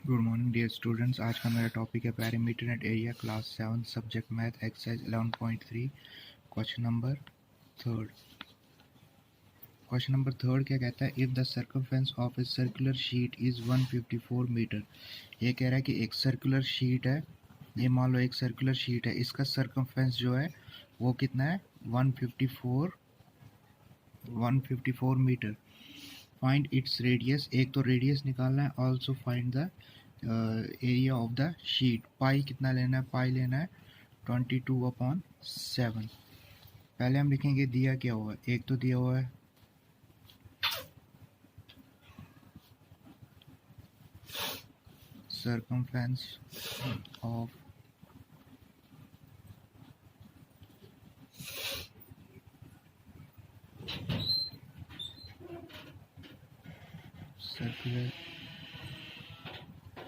Good morning dear students. आज का मेरा टॉपिक है perimeter and area, class 7, subject math, exercise 11.3, question number third. Question number third क्या कहता है? If the circumference of a circular sheet is 154 metre. ये कह रहा है कि एक सर्कुलर शीट है, ये मान लो एक सर्कुलर शीट है, इसका सर्कमफेरेंस जो है वो कितना है? 154 मीटर। फाइंड इट्स रेडियस, एक तो रेडियस निकालना है, also find the area of the sheet. Pi कितना लेना है? पाई लेना है 22/7। पहले हम लिखेंगे दिया क्या हुआ है। एक तो दिया हुआ है circumference of circular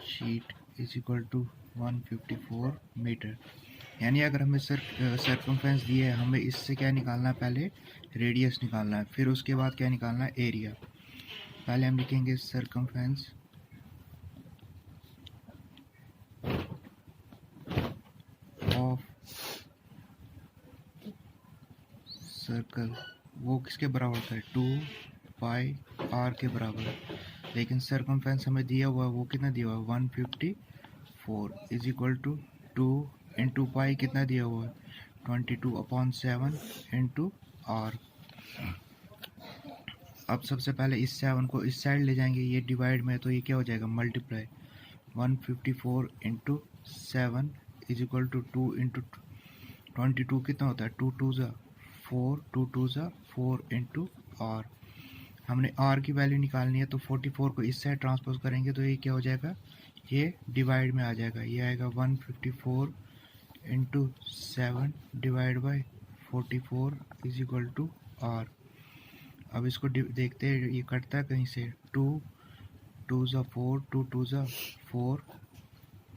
sheet is equal to 154 metre. यानी अगर हमें सर्कमफेरेंस दिया है, हमें इससे क्या निकालना है? पहले रेडियस निकालना है, फिर उसके बाद क्या निकालना है? एरिया। पहले हम लिखेंगे सर्कमफेरेंस ऑफ सर्कल, वो किसके बराबर होता है? 2πr के बराबर है। लेकिन सर्कमफेरेंस हमें दिया हुआ है, वो कितना दिया हुआ है? 154 is equal to 2 into pi कितना दिया हुआ है? 22/7 इंटू आर। अब सबसे पहले इस 7 को इस साइड ले जाएंगे, ये डिवाइड में है तो ये क्या हो जाएगा? Multiply. 154 into 7 is equal to 2 into 22 कितना होता है? 2 2 ज़ा 4, 2 2 ज़ा 4 इंटू आर। हमने आर की वैल्यू निकालनी है तो 44 को इस साइड ट्रांसपोज करेंगे तो ये क्या हो जाएगा? ये डिवाइड में आ जाएगा, ये आएगा 154 into 7 divide by 44 is equal to R. अब इसको देखते हैं ये कटता है कहीं से। 2 2 ज़ा 4, 2 2 ज़ा 4,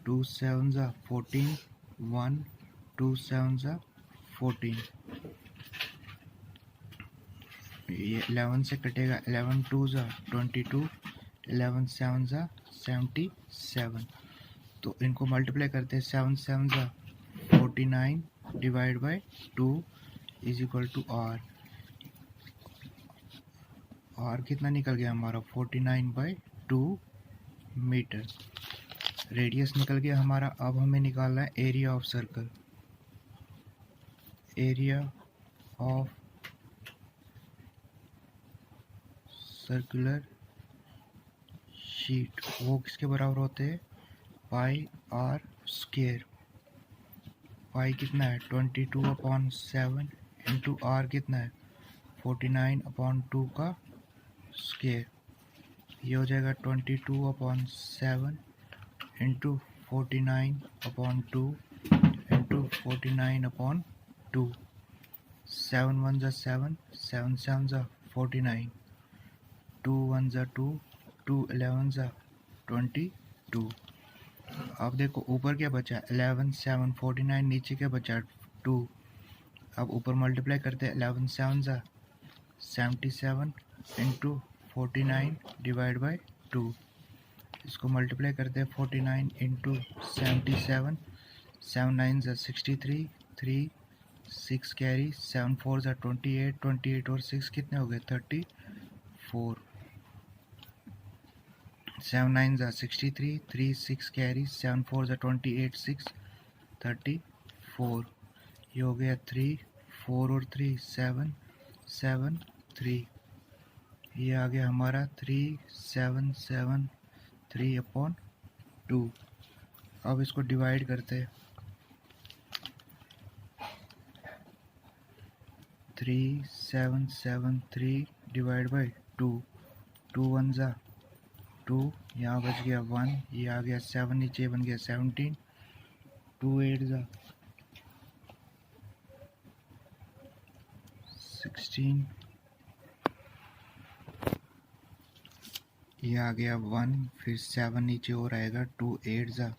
2 7 ज़ा 14, 1 2 7 ज़ा 14। ये 11 से कटेगा, 11 2 ज़ा 22, 11 7 ज़ा 77। तो इनको मल्टीप्लाई करते हैं, 7 7 ज़ा 49 divide by 2 is equal to R. R कितना निकल गया हमारा? 49/2 मीटर। रेडियस निकल गया हमारा। अब हमें निकालना है area of circle. Area of circular sheet वो किसके बराबर होते हैं? पाई आर स्क्वायर। पाई कितना है? 22/7 इंटू आर कितना है? 49/2 का स्क्वायर। ये हो जाएगा 22/7 इंटू 49/2 इंटू 49/2। 7 1 ज़ा 7, 7 7 ज़ा 49, 2 1 ज़ा 2, 2 11 ज़ा 22। अब देखो ऊपर क्या बचा? 11 7 49, नीचे क्या बचा? 2। अब ऊपर मल्टीप्लाई करते हैं, 11 7 ज़ा 77 इंटू 49 डिवाइड बाई 2। इसको मल्टीप्लाई करते हैं, 49 इंटू 77, 7 9 ज़ा 63, 3 6 कैरी, 7 4 ज़ा 28, 28 और 6 कितने हो गए? 34। 7 9 ज़ा 63, 3 6 कैरी, 7 4 ज़ा 28, 6 34। ये हो गया 3 4 और 3 7 7 3। ये आ गया हमारा 3773/2। अब इसको डिवाइड करते हैं, 3773 डिवाइड बाई 2। 2 1 ज़ा 2, यहाँ बच गया 1, ये आ गया 7, नीचे बन गया 17, 2 8 ज़ा 16, ये आ गया 1, फिर 7 नीचे और आएगा, 2 8 ज़ा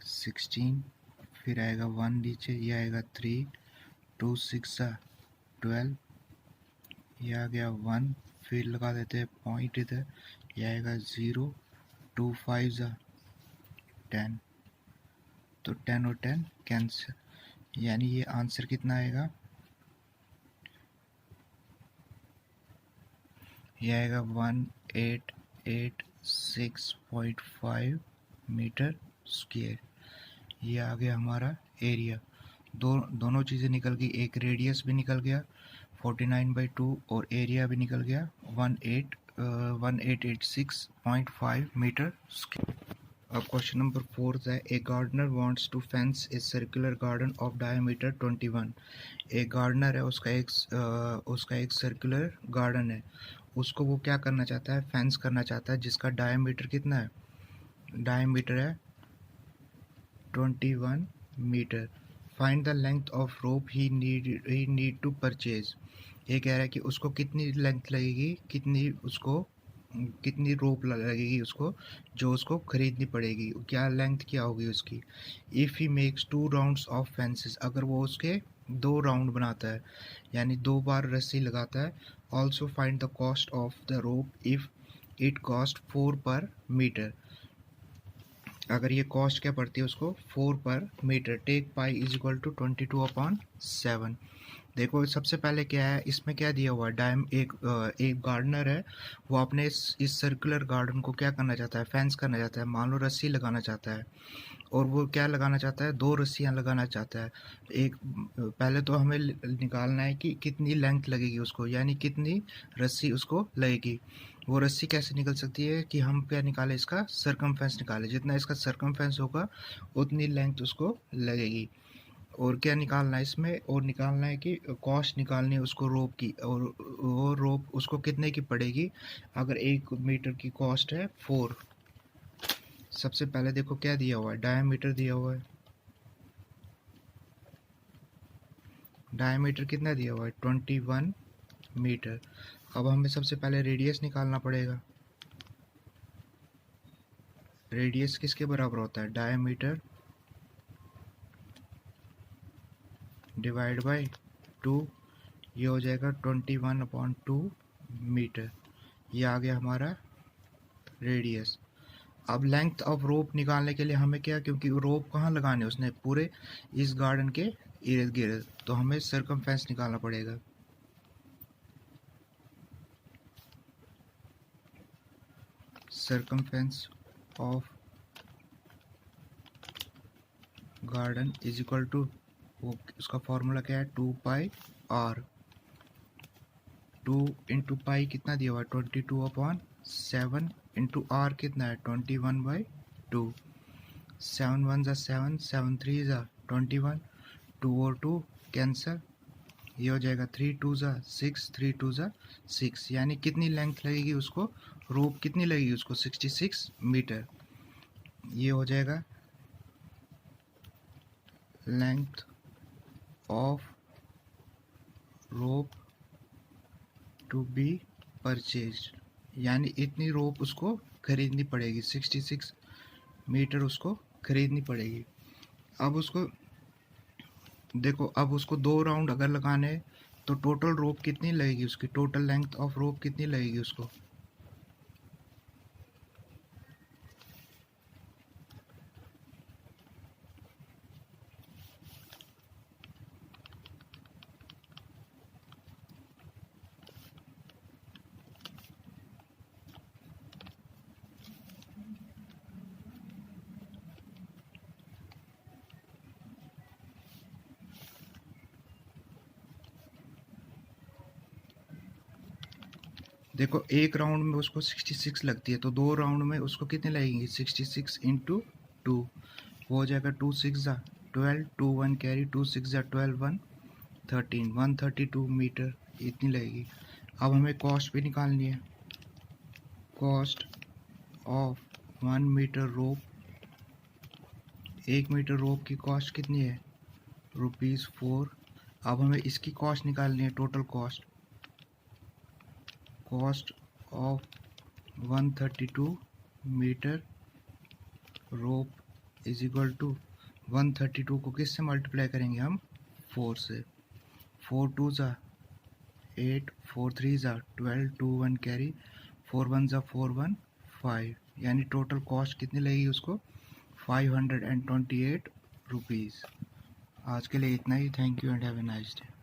16, फिर आएगा 1 नीचे, ये आएगा 3, 2 6 ज़ा 12, ये आ गया 1, फिर लगा देते हैं पॉइंट इधर, ये आएगा 0, 2 5 ज़ा 10, तो 10 और 10 कैंसिल, यानी ये आंसर कितना आएगा, ये आएगा 1886.5 मीटर स्क्वायर। ये आ गया हमारा एरिया। दोनों चीज़ें निकल गई, एक रेडियस भी निकल गया 49/2 और एरिया भी निकल गया 1886.5 मीटर स्क्वायर। अब क्वेश्चन नंबर 4 है, a gardener wants to fence a circular garden of diameter 21। एक गार्डनर है, उसका एक सर्कुलर गार्डन है, उसको वो क्या करना चाहता है, फेंस करना चाहता है, जिसका डायमीटर कितना है, डायमीटर है 21 metre. Find the length of rope he need to purchase. ये कह रहा है कि उसको कितनी लेंथ लगेगी, कितनी रोप लगेगी उसको, जो उसको खरीदनी पड़ेगी, क्या लेंथ क्या होगी उसकी। If he makes 2 rounds of fences, अगर वो उसके 2 राउंड बनाता है, यानी 2 बार रस्सी लगाता है। Also find the cost of the rope if it cost 4 पर मीटर। अगर ये कॉस्ट क्या पड़ती है उसको, 4 पर metre. Take pi is equal to 22/7। देखो सबसे पहले क्या है, इसमें क्या दिया हुआ है, एक गार्डनर है, वो अपने इस सर्कुलर गार्डन को क्या करना चाहता है, फेंस करना चाहता है, मान लो रस्सी लगाना चाहता है, और वो क्या लगाना चाहता है, 2 रस्सियाँ लगाना चाहता है। एक पहले तो हमें निकालना है कि कितनी लेंथ लगेगी उसको, यानी कितनी रस्सी उसको लगेगी। वो रस्सी कैसे निकल सकती है कि हम क्या निकालें, इसका सरकमफेरेंस निकालें, जितना इसका सरकमफेरेंस होगा उतनी लेंथ उसको लगेगी। और क्या निकालना है इसमें, और निकालना है कि कॉस्ट निकालनी है उसको रोप की, और वो रोप उसको कितने की पड़ेगी। अगर 1 मीटर की कॉस्ट है 4, सबसे पहले देखो क्या दिया हुआ है, डायमीटर दिया हुआ है, डायमीटर कितना दिया हुआ है 21 मीटर। अब हमें सबसे पहले रेडियस निकालना पड़ेगा। रेडियस किसके बराबर होता है, डायमीटर डिवाइड बाय 2, ये हो जाएगा 21/2 मीटर। ये आ गया हमारा रेडियस। अब लेंथ ऑफ रोप निकालने के लिए हमें क्या, क्योंकि रोप कहाँ लगाने उसने, पूरे इस गार्डन के इर्द गिर्द, तो हमें सरकमफेरेंस निकालना पड़ेगा। Circumference of garden is equal to, वो उसका फॉर्मूला क्या है, 2πr। 2 इंटू पाई कितना दिया हुआ है 22/7, इंटू आर कितना है 21/2। 7 1 ज़ा 7, 7 3 ज़ा 21, 2 और 2 कैंसर, ये हो जाएगा 3 2 ज़ा 6, 3 2 ज़ा 6, यानी कितनी लेंथ लगेगी उसको, रोप कितनी लगेगी उसको, 66 मीटर। ये हो जाएगा length of rope to be purchase, यानी इतनी रोप उसको खरीदनी पड़ेगी, 66 मीटर उसको खरीदनी पड़ेगी। अब उसको देखो, अब उसको 2 राउंड अगर लगाने हैं तो टोटल रोप कितनी लगेगी उसकी, टोटल लेंथ ऑफ रोप कितनी लगेगी उसको। देखो एक राउंड में उसको 66 लगती है, तो 2 राउंड में उसको कितने लगेंगी, 66 इंटू 2, वो हो जाएगा 2 6 ज़ा 12, 2 1 कैरी, 2 6 ज़ा 12, 1 13, 132 मीटर इतनी लगेगी। अब हमें कॉस्ट भी निकालनी है। Cost of 1 metre rope, 1 metre rope की कॉस्ट कितनी है, ₹4। अब हमें इसकी कॉस्ट निकालनी है, total cost. Cost of 132 metre rope is equal to 132 को किससे मल्टीप्लाई करेंगे हम, 4 से। 4 2 ज़ा 8, 4 3 ज़ा 12, 2 1 कैरी, 4 1 ज़ा 4 1 5, यानी टोटल कॉस्ट कितनी लगेगी उसको, 528 रुपीज़। आज के लिए इतना ही। Thank you and have a nice day.